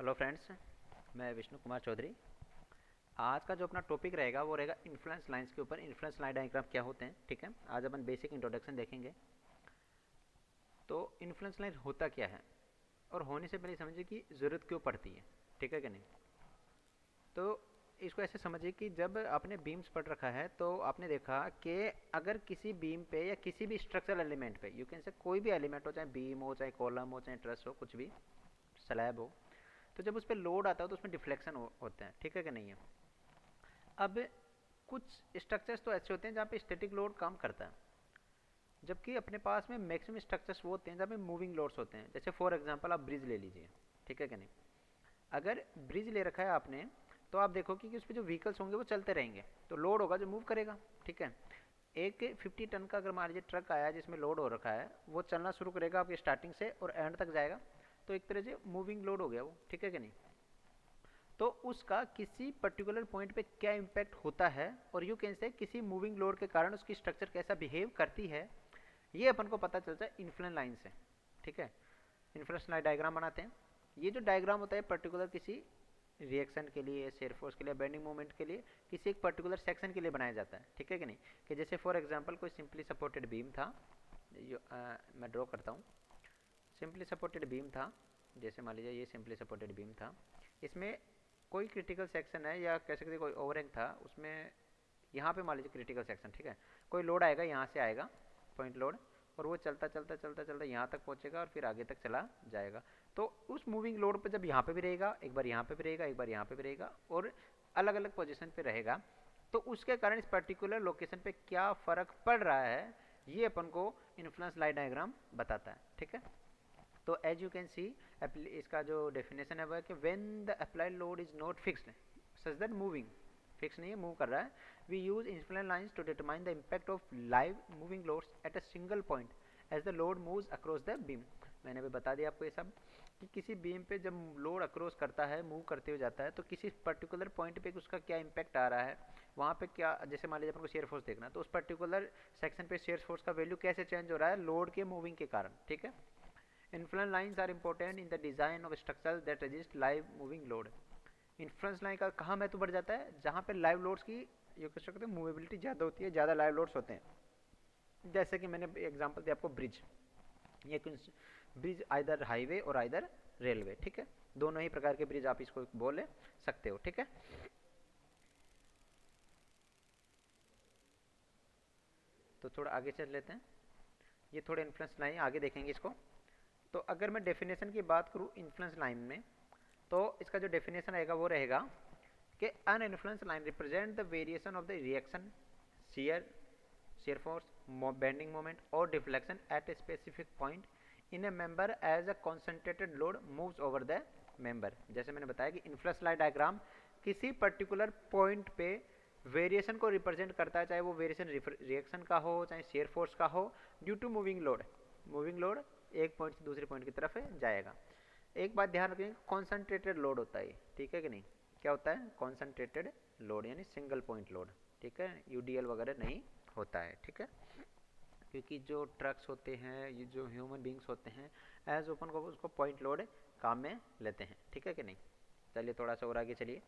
Hello friends, मैं विष्णु कुमार चौधरी। आज का जो अपना टॉपिक रहेगा वो रहेगा इन्फ्लुएंस लाइंस के ऊपर। इन्फ्लुएंस लाइन डायग्राम क्या होते हैं, ठीक है। आज अपन बेसिक इंट्रोडक्शन देखेंगे। तो इन्फ्लुएंस लाइन होता क्या है और होने से पहले समझिए कि ज़रूरत क्यों पड़ती है, ठीक है कि नहीं। तो इसको ऐसे समझिए कि जब आपने बीम्स पढ़ रखा है तो आपने देखा कि अगर किसी बीम पे या किसी भी स्ट्रक्चरल एलिमेंट पे, यू कैन से कोई भी एलिमेंट हो, चाहे बीम हो, चाहे कॉलम हो, चाहे ट्रस हो, कुछ भी स्लैब हो, तो जब उस पर लोड आता है तो उसमें डिफ्लेक्शन होते हैं, ठीक है कि नहीं है। अब कुछ स्ट्रक्चर्स तो ऐसे होते हैं जहाँ पे स्टैटिक लोड काम करता है, जबकि अपने पास में मैक्सिमम स्ट्रक्चर्स वो होते हैं जहाँ पे मूविंग लोड्स होते हैं। जैसे फॉर एग्जांपल आप ब्रिज ले लीजिए, ठीक है कि नहीं। अगर ब्रिज ले रखा है आपने तो आप देखोगे कि उस पर जो व्हीकल्स होंगे वो चलते रहेंगे, तो लोड होगा जो मूव करेगा, ठीक है। एक 50 टन का अगर मान लीजिए ट्रक आया जिसमें लोड हो रखा है, वो चलना शुरू करेगा आपकी स्टार्टिंग से और एंड तक जाएगा, तो एक तरह से मूविंग लोड हो गया वो, ठीक है कि नहीं। तो उसका किसी पर्टिकुलर पॉइंट पे क्या इम्पैक्ट होता है और यू कैन से किसी मूविंग लोड के कारण उसकी स्ट्रक्चर कैसा बिहेव करती है, ये अपन को पता चलता है इन्फ्लुएंस लाइन से, ठीक है। इन्फ्लुएंस लाइन डायग्राम बनाते हैं। ये जो डायग्राम होता है पर्टिकुलर किसी रिएक्शन के लिए, शेयर फोर्स के लिए, बेंडिंग मोमेंट के लिए, किसी एक पर्टिकुलर सेक्शन के लिए बनाया जाता है, ठीक है कि नहीं। कि जैसे फॉर एग्जांपल कोई सिंपली सपोर्टेड बीम था, मैं ड्रॉ करता हूँ। सिंपली सपोर्टेड बीम था, जैसे मान लीजिए ये सिंपली सपोर्टेड बीम था, इसमें कोई क्रिटिकल सेक्शन है या कह सकते कोई ओवरहैंग था उसमें। यहाँ पे मान लीजिए क्रिटिकल सेक्शन, ठीक है। कोई लोड आएगा, यहाँ से आएगा पॉइंट लोड, और वो चलता चलता चलता चलता यहाँ तक पहुँचेगा और फिर आगे तक चला जाएगा। तो उस मूविंग लोड पर जब यहाँ पे भी रहेगा, एक बार यहाँ पे भी रहेगा, एक बार यहाँ पे भी रहेगा, और अलग अलग पोजिशन पे रहेगा, तो उसके कारण इस पर्टिकुलर लोकेशन पे क्या फ़र्क पड़ रहा है, ये अपन को इन्फ्लुएंस लाइन डायग्राम बताता है, ठीक है। तो एज यू कैन सी, इसका जो डेफिनेशन है वह है कि when the applied load is not fixed such that moving, fix नहीं है, मूव कर रहा है, we use influence lines to determine the impact of live moving loads at a single point as the load moves across the beam. मैंने भी बता दिया आपको ये सब कि किसी बीम पे जब लोड अक्रॉस करता है, मूव करते हुए जाता है, तो किसी पर्टिकुलर पॉइंट पे उसका क्या इम्पैक्ट आ रहा है, वहाँ पे क्या, जैसे मान लीजिए अपन को शेयर फोर्स देखना, तो उस पर्टिकुलर सेक्शन पे शेयर फोर्स का वैल्यू कैसे चेंज हो रहा है लोड के मूविंग के कारण, ठीक है। Influence lines are important in the design of structures that resist live moving load. Influence line का कहाँ महत्व बढ़ जाता है, जहाँ पे लाइव लोड्स की ये कह सकते हैं मूवेबिलिटी ज़्यादा होती है, ज़्यादा लाइव लोड्स होते हैं। जैसे कि मैंने एग्जांपल दिया आपको ब्रिज, ये ब्रिज आइदर हाईवे और आइदर रेलवे, ठीक है। दोनों ही प्रकार के ब्रिज आप इसको बोले सकते हो, ठीक है। तो थोड़ा आगे चल लेते हैं, ये थोड़े इन्फ्लुएंस लाइन आगे देखेंगे इसको। तो अगर मैं डेफिनेशन की बात करूँ इन्फ्लुएंस लाइन में, तो इसका जो डेफिनेशन रहेगा वो रहेगा कि an influence line represent the variation of the reaction, shear shear force, bending moment or deflection at a specific point in a member as a concentrated load moves over the member। जैसे मैंने बताया कि influence line diagram किसी particular point पे variation को represent करता है, चाहे वो वेरिएशन रिएक्शन का हो, चाहे शेयर फोर्स का हो, due to moving load. Moving load एक पॉइंट से दूसरे पॉइंट की तरफ जाएगा। एक बात ध्यान रखेंगे, कॉन्सेंट्रेटेड लोड होता है, ठीक है कि नहीं। क्या होता है, कॉन्सेंट्रेटेड लोड यानी सिंगल पॉइंट लोड, ठीक है। यूडीएल वगैरह नहीं होता है, ठीक है। क्योंकि जो ट्रक्स होते हैं, ये जो ह्यूमन बींग्स होते हैं, एज ओपन को उसको पॉइंट लोड काम में लेते हैं, ठीक है कि नहीं। चलिए थोड़ा सा और आगे चलिए।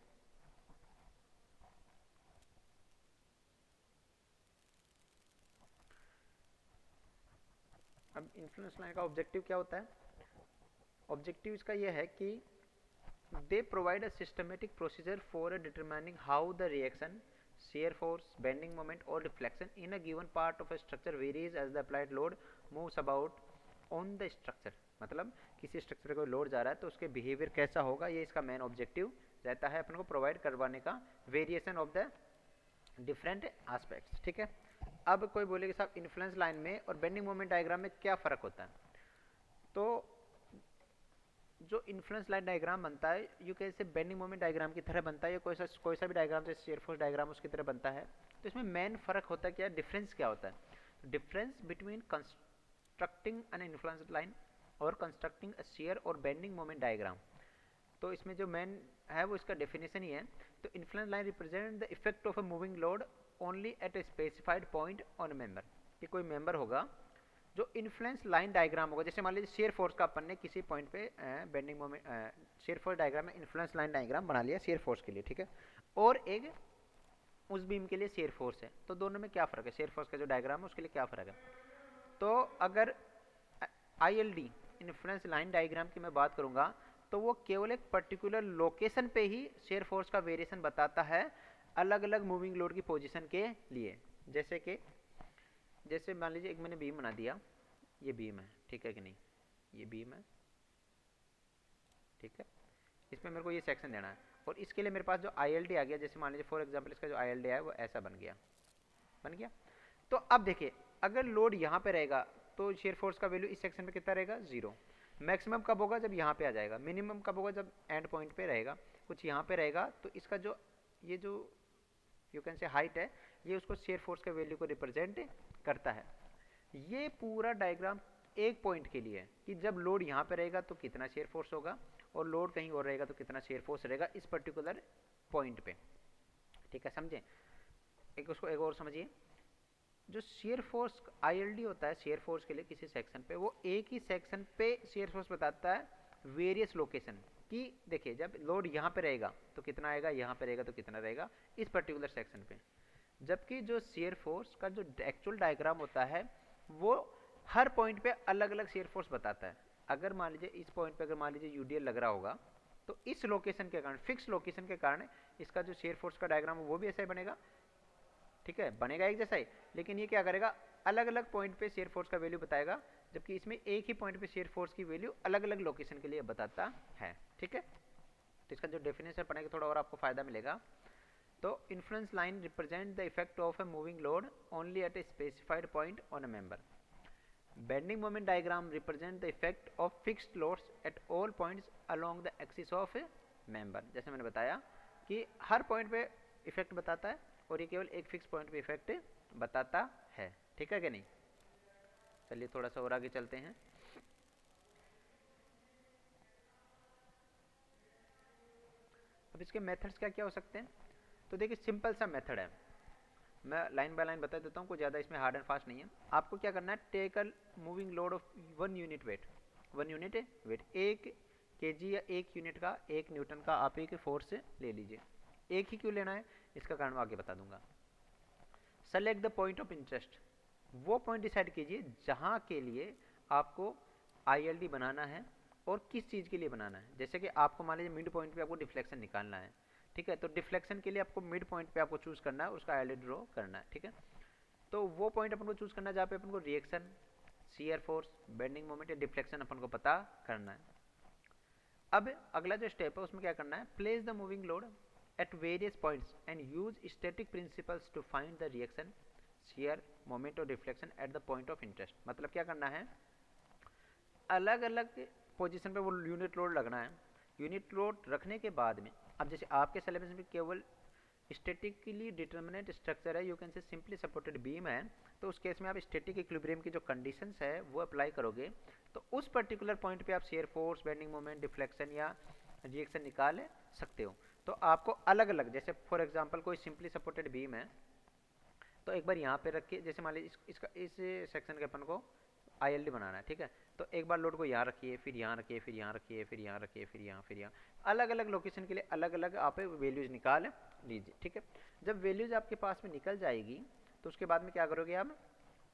अब इन्फ्लुएंस लाइन का ऑब्जेक्टिव क्या होता है। ऑब्जेक्टिव इसका यह है कि they provide a systematic procedure for determining how the reaction, shear force, bending moment or deflection in a given part of a structure varies as the applied load moves about on the structure। मतलब किसी structure को load जा रहा है तो उसके behaviour कैसा होगा, ये इसका मेन ऑब्जेक्टिव रहता है अपन को प्रोवाइड करवाने का, variation of the different aspects, ठीक है। अब कोई बोले कि साहब इन्फ्लुएंस लाइन में और बेंडिंग मोमेंट डायग्राम में क्या फ़र्क होता है। तो जो इन्फ्लुएंस लाइन डायग्राम बनता है यू कैसे बेंडिंग मोमेंट डायग्राम की तरह बनता है, या कोई सा भी डायग्राम जैसे शेयर फोर्स डायग्राम उसकी तरह बनता है। तो इसमें मेन फर्क होता है क्या, डिफरेंस क्या होता है। Difference between constructing an influence line और कंस्ट्रक्टिंग अ शेयर और बेंडिंग मोमेंट डायग्राम। तो इसमें जो मेन है वो इसका डेफिनेशन ही है। तो influence line represent the effect of a moving load only at a specified point on member. कि कोई मेंबर होगा जो इन्फ्लुएंस लाइन डायग्राम होगा, जैसे मान लीजिए शेयर फोर्स का अपन ने किसी पॉइंट पे bending moment shear force diagram में इन्फ्लुएंस लाइन डायग्राम बना लिया शेयर फोर्स के लिए, ठीक है, और एक उस बीम के लिए शेयर फोर्स है, तो दोनों में क्या फ़र्क है, शेयर फोर्स का जो डायग्राम है उसके लिए क्या फ़र्क है। तो अगर ILD इन्फ्लुएंस लाइन डायग्राम की मैं बात करूंगा तो वो केवल एक पर्टिकुलर लोकेशन पे ही शेयर फोर्स का वेरिएशन बताता है अलग अलग मूविंग लोड की पोजीशन के लिए। जैसे मान लीजिए एक मैंने बीम बना दिया, ये बीम है, ठीक है कि नहीं, ये बीम है, ठीक है, इसमें मेरे को ये सेक्शन देना है और इसके लिए मेरे पास जो ILD आ गया, जैसे मान लीजिए फॉर एग्जांपल इसका जो ILD है वो ऐसा बन गया। तो अब देखिए अगर लोड यहाँ पे रहेगा तो शेयर फोर्स का वैल्यू इस सेक्शन पे कितना रहेगा, 0। मैक्सिमम कब होगा, जब यहाँ पे आ जाएगा। मिनिमम कब होगा, जब एंड पॉइंट पे रहेगा, कुछ यहाँ पे रहेगा, तो इसका जो ये जो यू कैन से हाइट है, ये उसको शेयर फोर्स के वैल्यू को रिप्रेजेंट करता है। ये पूरा डायग्राम एक पॉइंट के लिए है कि जब लोड यहाँ पे रहेगा तो कितना शेयर फोर्स होगा और लोड कहीं और रहेगा तो कितना शेयर फोर्स रहेगा इस पर्टिकुलर पॉइंट पे, ठीक है, समझे। उसको एक और समझिए, जो शेयर फोर्स ILD होता है शेयर फोर्स के लिए किसी सेक्शन पे, वो एक ही सेक्शन पे शेयर फोर्स बताता है वेरियस लोकेशन की। देखिए जब लोड यहाँ पे रहेगा तो कितना आएगा, यहाँ पे रहेगा तो कितना रहेगा इस पर्टिकुलर सेक्शन पे, जबकि जो शेयर फोर्स का जो एक्चुअल डायग्राम होता है वो हर पॉइंट पे अलग अलग शेयर फोर्स बताता है। अगर मान लीजिए इस पॉइंट पे अगर मान लीजिए UDL लग रहा होगा तो इस लोकेशन के कारण, फिक्स लोकेशन के कारण इसका जो शेयर फोर्स का डायग्राम है वो भी ऐसा ही बनेगा, ठीक है, बनेगा एक जैसा ही, लेकिन ये क्या करेगा, अलग अलग पॉइंट पे शेयर फोर्स का वैल्यू बताएगा, जबकि इसमें एक ही पॉइंट पे शेयर फोर्स की वैल्यू अलग अलग लोकेशन के लिए बताता है, ठीक है। तो इसका जो डेफिनेशन पढ़ेंगे थोड़ा और आपको फायदा मिलेगा। तो influence line represent the effect of a moving load only at a specified point on a member. Bending moment diagram represent the effect of fixed loads at all points along the axis of a member. जैसे मैंने बताया कि हर point पे effect बताता है और ये केवल एक फिक्स पॉइंट पे इफेक्ट बताता है, ठीक है कि नहीं। चलिए थोड़ा सा और आगे चलते हैं। अब इसके मेथड्स क्या क्या हो सकते हैं, तो देखिए सिंपल सा मेथड है, मैं लाइन बाय लाइन बता देता हूँ, कोई ज़्यादा इसमें हार्ड एंड फास्ट नहीं है। आपको क्या करना है, take a moving load of 1 unit weight, 1 unit weight, 1 kg या 1 यूनिट का 1 न्यूटन का आप एक फोर्स ले लीजिए। एक ही क्यों लेना है इसका कारण मैं आगे बता दूंगा। Select the point of interest, वो पॉइंट डिसाइड कीजिए जहाँ के लिए आपको ILD बनाना है और किस चीज़ के लिए बनाना है। जैसे कि आपको मान लीजिए मिड पॉइंट पे आपको डिफ्लेक्शन निकालना है, ठीक है, तो डिफ्लेक्शन के लिए आपको मिड पॉइंट पे आपको चूज करना है, उसका ILD ड्रॉ करना है, ठीक है। तो वो पॉइंट अपन को चूज करना है जहाँ पे अपन को reaction, shear force, bending moment या डिफ्लेक्शन अपन को पता करना है। अब अगला जो स्टेप है उसमें क्या करना है, place the moving load at various points and use static principles to find the reaction, shear, moment और deflection at the point of interest। मतलब क्या करना है, अलग अलग पोजीशन पे वो यूनिट लोड लगना है। यूनिट लोड रखने के बाद में, अब जैसे आपके सिलेबस में केवल स्टैटिकली डिटर्मिनेट स्ट्रक्चर है, you can say simply supported beam है, तो उस केस में आप स्टैटिक इक्विलिब्रियम की जो कंडीशंस है वो अप्लाई करोगे तो उस पर्टिकुलर पॉइंट पे आप shear force, bending moment, deflection या रिएक्शन निकाल सकते हो। तो आपको अलग अलग, जैसे फॉर एग्जांपल कोई सिंपली सपोर्टेड बीम है तो एक बार यहाँ पे रख के, जैसे मान लीजिए इसका इस सेक्शन के अपन को ILD बनाना है, ठीक है, तो एक बार लोड को यहाँ रखिए, फिर यहाँ रखिए, फिर यहाँ रखिए, फिर यहाँ रखिए, फिर यहाँ, अलग अलग लोकेशन के लिए अलग अलग आप वैल्यूज निकाल लीजिए, ठीक है। जब वैल्यूज आपके पास में निकल जाएगी तो उसके बाद में क्या करोगे आप,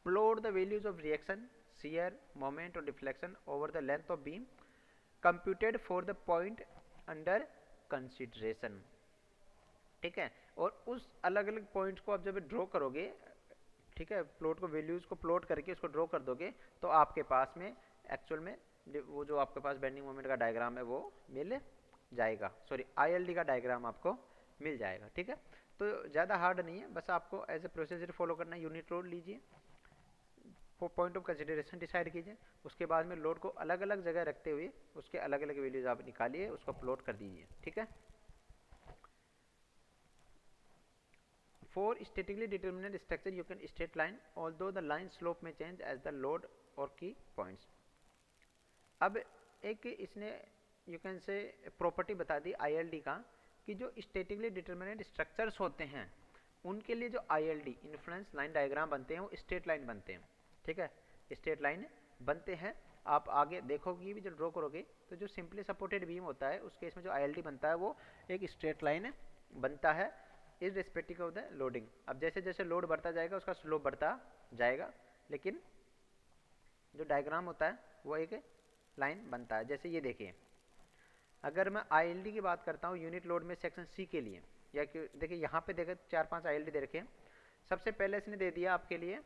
plot the values of reaction, shear, moment और deflection over the length of beam computed for the point under consideration, ठीक है। और उस अलग अलग पॉइंट्स को आप जब ड्रॉ करोगे, ठीक है, प्लॉट को वैल्यूज को प्लॉट करके उसको ड्रॉ कर दोगे तो आपके पास में एक्चुअल में वो जो आपके पास बेंडिंग मोमेंट का डायग्राम है वो मिल जाएगा, सॉरी ILD का डायग्राम आपको मिल जाएगा, ठीक है। तो ज़्यादा हार्ड नहीं है, बस आपको एज ए प्रोसीजर फॉलो करना है। यूनिट लोड लीजिए, पॉइंट ऑफ कंसिडरेशन डिसाइड कीजिए, उसके बाद में लोड को अलग अलग जगह रखते हुए उसके अलग अलग वैल्यूज आप निकालिए, उसको प्लॉट कर दीजिए, ठीक है। For statically determinate structure you can straight line although the line slope may change as the load or key points। अब एक इसने यू कैन से प्रॉपर्टी बता दी ILD का कि जो स्टैटिकली डिटरमिनेट स्ट्रक्चर्स होते हैं उनके लिए जो ILD इन्फ्लुएंस लाइन डायग्राम बनते हैं वो स्ट्रेट लाइन बनते हैं, ठीक है। स्ट्रेट लाइन बनते हैं। आप आगे देखोगे भी जब ड्रॉ करोगे तो जो सिंपली सपोर्टेड बीम होता है उस केस में जो ILD बनता है वो एक स्ट्रेट लाइन बनता है इररिस्पेक्टिव ऑफ द लोडिंग। अब जैसे जैसे लोड बढ़ता जाएगा उसका स्लोप बढ़ता जाएगा, लेकिन जो डायग्राम होता है वो एक लाइन बनता है। जैसे ये देखिए, अगर मैं ILD की बात करता हूँ यूनिट लोड में सेक्शन सी के लिए, या देखिए यहाँ पे देखिए 4-5 ILD दे रखे हैं। सबसे पहले इसने दे दिया आपके लिए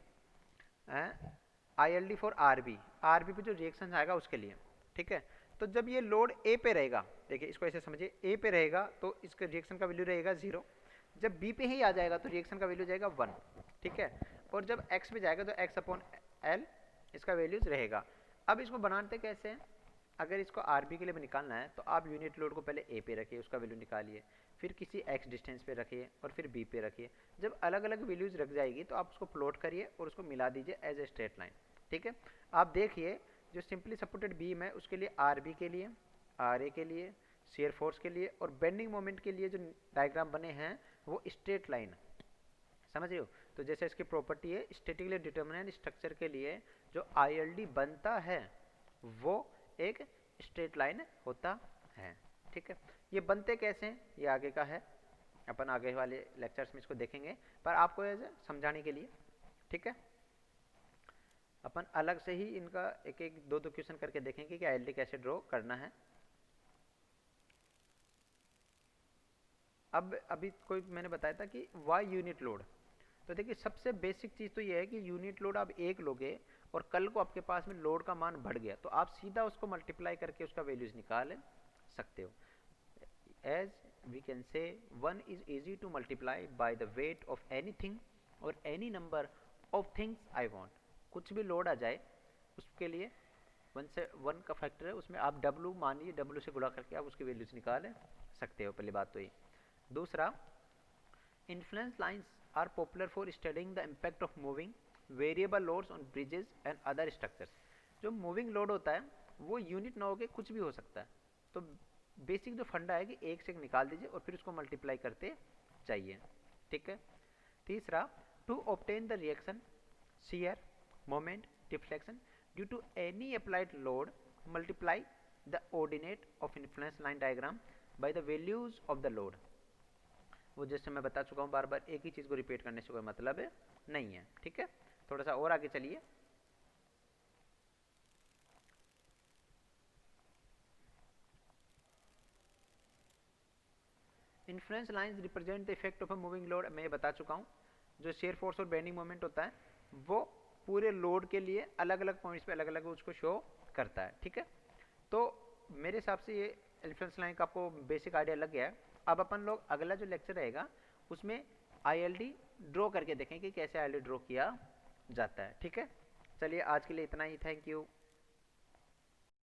ILD फॉर आरबी पे जो रिएक्शन आएगा उसके लिए, ठीक है। तो जब ये लोड ए पे रहेगा, देखिए इसको ऐसे समझिए, ए पे रहेगा तो इसका रिएक्शन का वैल्यू रहेगा 0। जब बी पे ही आ जाएगा तो रिएक्शन का वैल्यू जाएगा 1, ठीक है। और जब एक्स पे जाएगा तो x/L इसका वैल्यूज रहेगा। अब इसको बनाते कैसे हैं, अगर इसको आरबी के लिए भी निकालना है तो आप यूनिट लोड को पहले ए पे रखिए, उसका वैल्यू निकालिए, फिर किसी एक्स डिस्टेंस पे रखिए और फिर बी पे रखिए। जब अलग अलग वैल्यूज रख जाएगी तो आप उसको प्लॉट करिए और उसको मिला दीजिए एज ए स्ट्रेट लाइन, ठीक है। आप देखिए जो सिंपली सपोर्टेड बीम है उसके लिए आरबी के लिए, आरए के लिए, शेयर फोर्स के लिए और बेंडिंग मोमेंट के लिए जो डायग्राम बने हैं वो स्ट्रेट लाइन, समझ रहे हो। तो जैसे इसकी प्रॉपर्टी है स्टैटिकली डिटर्मिनेंट स्ट्रक्चर के लिए जो ILD बनता है वो एक स्ट्रेट लाइन होता है, ठीक है। ये बनते कैसे हैं ये आगे का है, अपन आगे वाले लेक्चर्स में इसको देखेंगे, पर आपको ऐसे समझाने के लिए, ठीक है। अपन अलग से ही इनका एक एक दो क्वेश्चन करके देखेंगे कि ILD कैसे ड्रॉ करना है। अब अभी कोई मैंने बताया था कि वाई यूनिट लोड, तो देखिए सबसे बेसिक चीज़ तो ये है कि यूनिट लोड आप एक लोगे और कल को आपके पास में लोड का मान बढ़ गया तो आप सीधा उसको मल्टीप्लाई करके उसका वैल्यूज निकाल सकते हो। As we can say 1 is easy to multiply by the weight of anything or any number of things I want। कुछ भी लोड आ जाए उसके लिए 1 का फैक्टर है, उसमें आप W मान लीजिए, W से गुणा करके आप उसकी वैल्यूज निकाल सकते हो, पहली बात तो ये। दूसरा, influence lines are popular for studying the impact of moving variable loads on bridges and other structures. जो मूविंग लोड होता है वो यूनिट ना होकर कुछ भी हो सकता है, तो बेसिक जो फंडा है कि एक से एक निकाल दीजिए और फिर उसको मल्टीप्लाई करते जाइए, ठीक है। तीसरा, to obtain the reaction shear moment deflection due to any applied load multiply the ordinate of influence line diagram by the values of the load. वो जैसे मैं बता चुका हूँ, बार बार एक ही चीज़ को रिपीट करने से कोई मतलब नहीं है, ठीक है। थोड़ा सा और आगे चलिए। Influence lines represent the effect of a moving load, मैं ये बता चुका हूँ। जो शेयर फोर्स और बेंडिंग मोमेंट होता है वो पूरे लोड के लिए अलग अलग पॉइंट्स पे अलग अलग उसको शो करता है, ठीक है। तो मेरे हिसाब से ये इन्फ्लुएंस लाइन का आपको बेसिक आइडिया लग गया है। अब अपन लोग अगला जो लेक्चर रहेगा उसमें ILD ड्रॉ करके देखेंगे कि कैसे ILD ड्रॉ किया जाता है, ठीक है। चलिए आज के लिए इतना ही, थैंक यू।